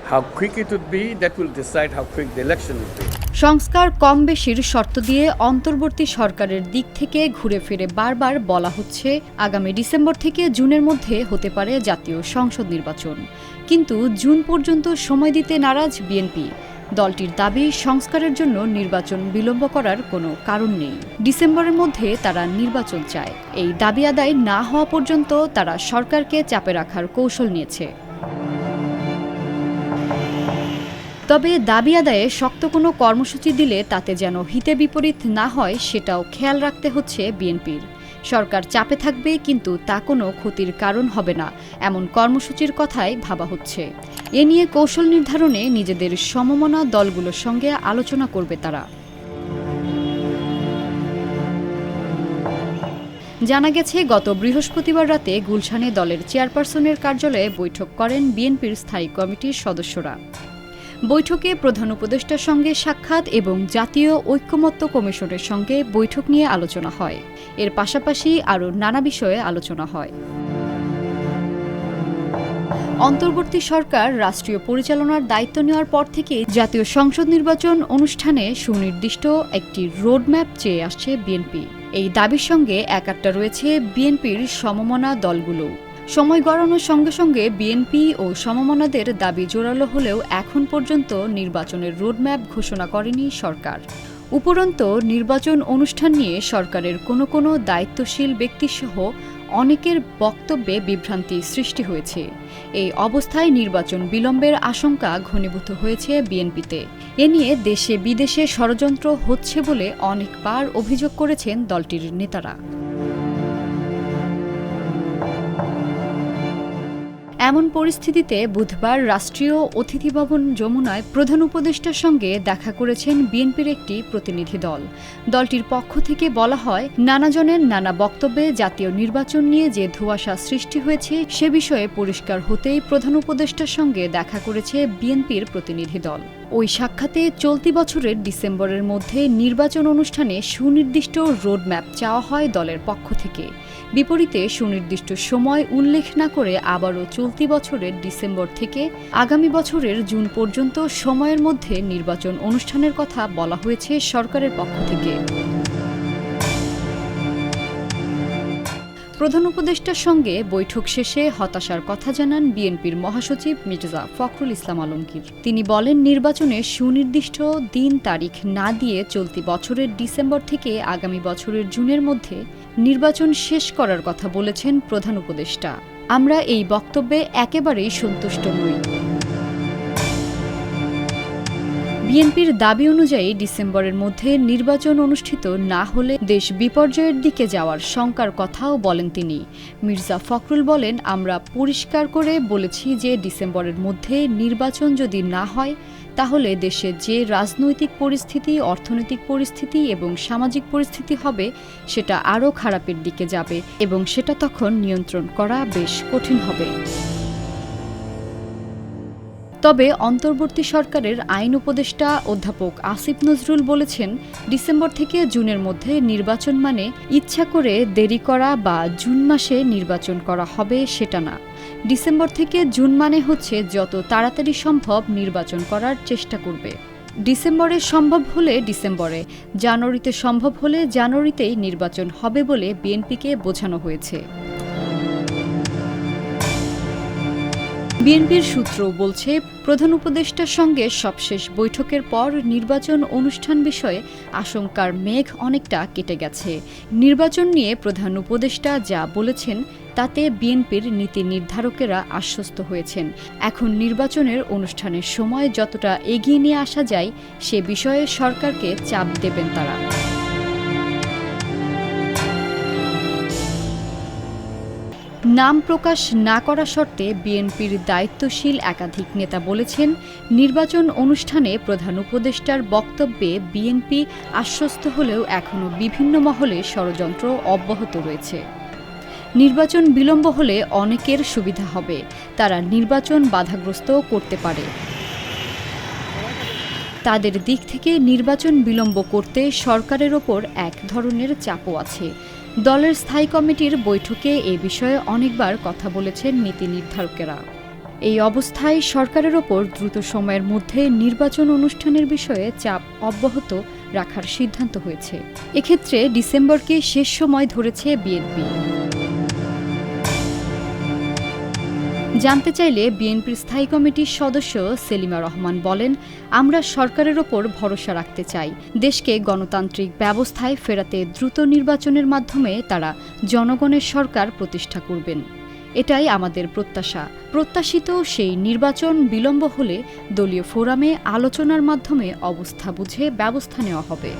How quick it would be, that will decide how quick the election will be. সংস্কার কম বেশির শর্ত দিয়ে অন্তর্বর্তী সরকারের দিক থেকে ঘুরে ফিরে বারবার বলা হচ্ছে আগামী ডিসেম্বর থেকে জুনের মধ্যে হতে পারে জাতীয় সংসদ নির্বাচন। কিন্তু জুন পর্যন্ত সময় দিতে নারাজ বিএনপি। দলটির দাবি, সংস্কারের জন্য নির্বাচন বিলম্ব করার কোনো কারণ নেই। ডিসেম্বরের মধ্যে তারা নির্বাচন চায়। এই দাবি আদায় না হওয়া পর্যন্ত তারা সরকারকে চাপে রাখার কৌশল নিয়েছে। তবে দাবি আদায়ে শক্ত কোনো কর্মসূচি দিলে তাতে যেন হিতে বিপরীত না হয় সেটাও খেয়াল রাখতে হচ্ছে বিএনপির। সরকার চাপে থাকবে, কিন্তু তা কোনো ক্ষতির কারণ হবে না এমন কর্মসূচির কথাই ভাবা হচ্ছে। এ নিয়ে কৌশল নির্ধারণে নিজেদের সমমনা দলগুলোর সঙ্গে আলোচনা করবে তারা। জানা গেছে, গত বৃহস্পতিবার রাতে গুলশানে দলের চেয়ারপারসনের কার্যালয়ে বৈঠক করেন বিএনপির স্থায়ী কমিটির সদস্যরা। বৈঠকে প্রধান উপদেষ্টার সঙ্গে সাক্ষাৎ এবং জাতীয় ঐকমত্য কমিশনের সঙ্গে বৈঠক নিয়ে আলোচনা হয়। এর পাশাপাশি আরও নানা বিষয়ে আলোচনা হয়। অন্তর্বর্তী সরকার রাষ্ট্রীয় পরিচালনার দায়িত্ব নেওয়ার পর থেকে জাতীয় সংসদ নির্বাচন অনুষ্ঠানে সুনির্দিষ্ট একটি রোডম্যাপ চেয়ে আসছে বিএনপি। এই দাবির সঙ্গে একাট্টা রয়েছে বিএনপির সমমনা দলগুলো। সময় গড়ানোর সঙ্গে সঙ্গে বিএনপি ও সমমনাদের দাবি জোরালো হলেও এখন পর্যন্ত নির্বাচনের রোডম্যাপ ঘোষণা করেনি সরকার। উপরন্তু নির্বাচন অনুষ্ঠান নিয়ে সরকারের কোনো দায়িত্বশীল ব্যক্তিসহ অনেকের বক্তব্যে বিভ্রান্তি সৃষ্টি হয়েছে। এই অবস্থায় নির্বাচন বিলম্বের আশঙ্কা ঘনীভূত হয়েছে বিএনপিতে। এ নিয়ে দেশে বিদেশে ষড়যন্ত্র হচ্ছে বলে অনেকবার অভিযোগ করেছেন দলটির নেতারা। এমন পরিস্থিতিতে বুধবার রাষ্ট্রীয় অতিথি ভবন যমুনায় প্রধান উপদেষ্টার সঙ্গে দেখা করেছেন বিএনপির একটি প্রতিনিধি দল। দলটির পক্ষ থেকে বলা হয়, নানাজনের নানা বক্তব্যে জাতীয় নির্বাচন নিয়ে যে ধোঁয়াশা সৃষ্টি হয়েছে সে বিষয়ে পরিষ্কার হতেই প্রধান উপদেষ্টার সঙ্গে দেখা করেছে বিএনপির প্রতিনিধি দল। ওই সাক্ষাতে চলতি বছরের ডিসেম্বরের মধ্যে নির্বাচন অনুষ্ঠানে সুনির্দিষ্ট রোডম্যাপ চাওয়া হয় দলের পক্ষ থেকে। বিপরীতে সুনির্দিষ্ট সময় উল্লেখ না করে আবারও চলতি বছরের ডিসেম্বর থেকে আগামী বছরের জুন পর্যন্ত সময়ের মধ্যে নির্বাচন অনুষ্ঠানের কথা বলা হয়েছে সরকারের পক্ষ থেকে। প্রধান উপদেষ্টার সঙ্গে বৈঠক শেষে হতাশার কথা জানান বিএনপির মহাসচিব মির্জা ফখরুল ইসলাম আলমগীর। তিনি বলেন, নির্বাচনে সুনির্দিষ্ট দিন তারিখ না দিয়ে চলতি বছরের ডিসেম্বর থেকে আগামী বছরের জুনের মধ্যে নির্বাচন শেষ করার কথা বলেছেন প্রধান উপদেষ্টা। আমরা এই বক্তব্যে একেবারেই সন্তুষ্ট নই। বিএনপির দাবি অনুযায়ী ডিসেম্বরের মধ্যে নির্বাচন অনুষ্ঠিত না হলে দেশ বিপর্যয়ের দিকে যাওয়ার শঙ্কার কথাও বলেন তিনি। মির্জা ফখরুল বলেন, আমরা পরিষ্কার করে বলেছি যে ডিসেম্বরের মধ্যে নির্বাচন যদি না হয় তাহলে দেশে যে রাজনৈতিক পরিস্থিতি, অর্থনৈতিক পরিস্থিতি এবং সামাজিক পরিস্থিতি হবে সেটা আরও খারাপের দিকে যাবে এবং সেটা তখন নিয়ন্ত্রণ করা বেশ কঠিন হবে। তবে অন্তর্বর্তী সরকারের আইন উপদেষ্টা অধ্যাপক আসিফ নজরুল বলেছেন, ডিসেম্বর থেকে জুনের মধ্যে নির্বাচন মানে ইচ্ছা করে দেরি করা বা জুন মাসে নির্বাচন করা হবে সেটা না। ডিসেম্বর থেকে জুন মানে হচ্ছে যত তাড়াতাড়ি সম্ভব নির্বাচন করার চেষ্টা করবে। ডিসেম্বরে সম্ভব হলে ডিসেম্বরে, জানুয়ারিতে সম্ভব হলে জানুয়ারিতেই নির্বাচন হবে বলে বিএনপিকে বোঝানো হয়েছে। বিএনপির সূত্র বলছে, প্রধান উপদেষ্টার সঙ্গে সবশেষ বৈঠকের পর নির্বাচন অনুষ্ঠান বিষয়ে আশঙ্কার মেঘ অনেকটা কেটে গেছে। নির্বাচন নিয়ে প্রধান উপদেষ্টা যা বলেছেন তাতে বিএনপির নীতি নির্ধারকেরা আশ্বস্ত হয়েছেন। এখন নির্বাচনের অনুষ্ঠানের সময় যতটা এগিয়ে নিয়ে আসা যায় সে বিষয়ে সরকারকে চাপ দেবেন তারা। নাম প্রকাশ না করা শর্তে বিএনপির দায়িত্বশীল একাধিক নেতা বলেছেন, নির্বাচন অনুষ্ঠানে প্রধান উপদেষ্টার বক্তব্যে বিএনপি আশ্বস্ত হলেও এখনও বিভিন্ন মহলে ষড়যন্ত্র অব্যাহত রয়েছে। নির্বাচন বিলম্ব হলে অনেকের সুবিধা হবে, তারা নির্বাচন বাধাগ্রস্ত করতে পারে। তাদের দিক থেকে নির্বাচন বিলম্ব করতে সরকারের ওপর এক ধরনের চাপও আছে। দলের স্থায়ী কমিটির বৈঠকে এ বিষয়ে অনেকবার কথা বলেছেন নীতি নির্ধারকেরা। এই অবস্থায় সরকারের ওপর দ্রুত সময়ের মধ্যে নির্বাচন অনুষ্ঠানের বিষয়ে চাপ অব্যাহত রাখার সিদ্ধান্ত হয়েছে। এক্ষেত্রে ডিসেম্বরকে শেষ সময় ধরেছে বিএনপি। জানতে চাইলে বিএনপির স্থায়ী কমিটির সদস্য সেলিমা রহমান বলেন, আমরা সরকারের ওপর ভরসা রাখতে চাই। দেশকে গণতান্ত্রিক ব্যবস্থায় ফেরাতে দ্রুত নির্বাচনের মাধ্যমে তারা জনগণের সরকার প্রতিষ্ঠা করবেন। এটাই আমাদের প্রত্যাশিত সেই নির্বাচন বিলম্ব হলে দলীয় ফোরামে আলোচনার মাধ্যমে অবস্থা বুঝে ব্যবস্থা নেওয়া হবে।